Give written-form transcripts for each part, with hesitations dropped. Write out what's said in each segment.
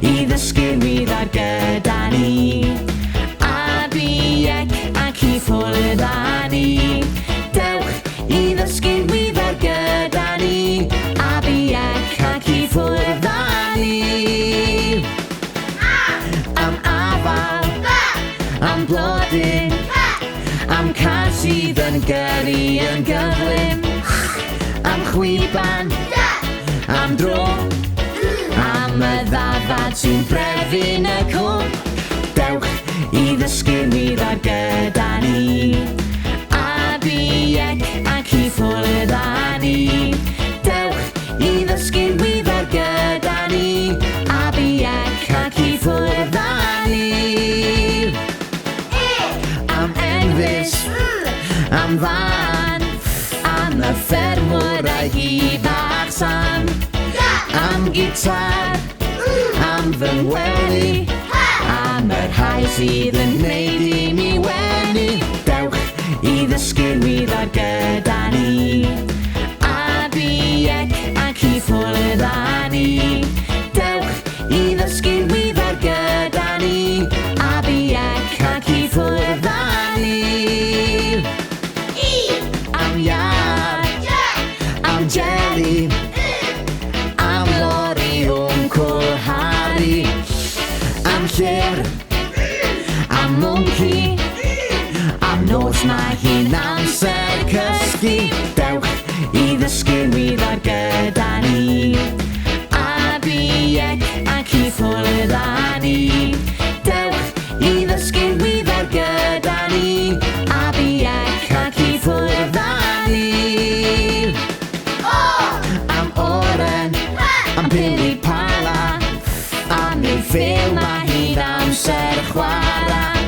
i ddysgu'n wyddor gyda ni. A biec ac i ffwrdd â ni. Dewch i ddysgu'n wyddor gyda ni. A biec ac i ffwrdd â ni. Am afal, am blodyn, am car sydd yn gyrru yn gyflym. Am chwiban, am dro, am y ddafad sy'n brefyn y cwm. Dewch i ddysgu'n wyddor gyda ni. A biec ac i ffwrdd â ni. Dewch i ddysgu'n wyddor gyda ni. A biec ac i ffwrdd â ni. Am enfys, am fan, am y ffermwr a'i hi bach Sam. Am gitar, am fy ngwely, am yr rhai sydd yn gwneud i mi wenu. Dewch i ddysgu'n wyddor gyda ni. A biec ac i ffwrdd â ni. Dewch i ddysgu'n wyddor gyda ni. A biec ac i ffwrdd â ni. Am iar, am jeli, am lori o'n cwlharu. Am llyr, am mwnci, am nos mae hi'n amser cysgu. Dewch i ddysgu'n wyddor gyda ni. A biec ac i ffwrdd â ni. Dewch i ddysgu'n wyddor gyda ni. A biec ac i ffwrdd â ni. Am oren, am pili pala, am ei ffil mae hi'n amser chwarae.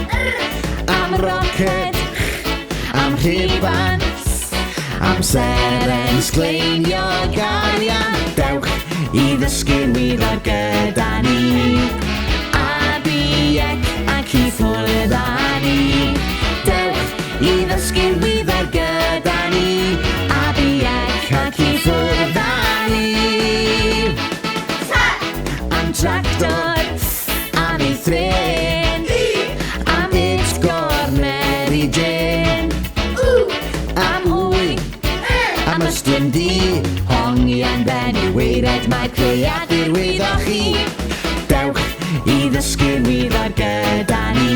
Am roced, am rhiban, am serens gleinio garian. Dewch i ddysgu'n wyddor gyda ni. A biec ac i ffwrdd â ni. Dewch i ddysgu'n wyddor gyda ni. A biec ac i ffwrdd â ni. Am tractor, am ei thrin, am it gorneri dyn. Am hwy, am ystyn di, hongi yn benni weired mae creadur wyddoch chi. Dewch i ddysgu'n wyddor gyda ni.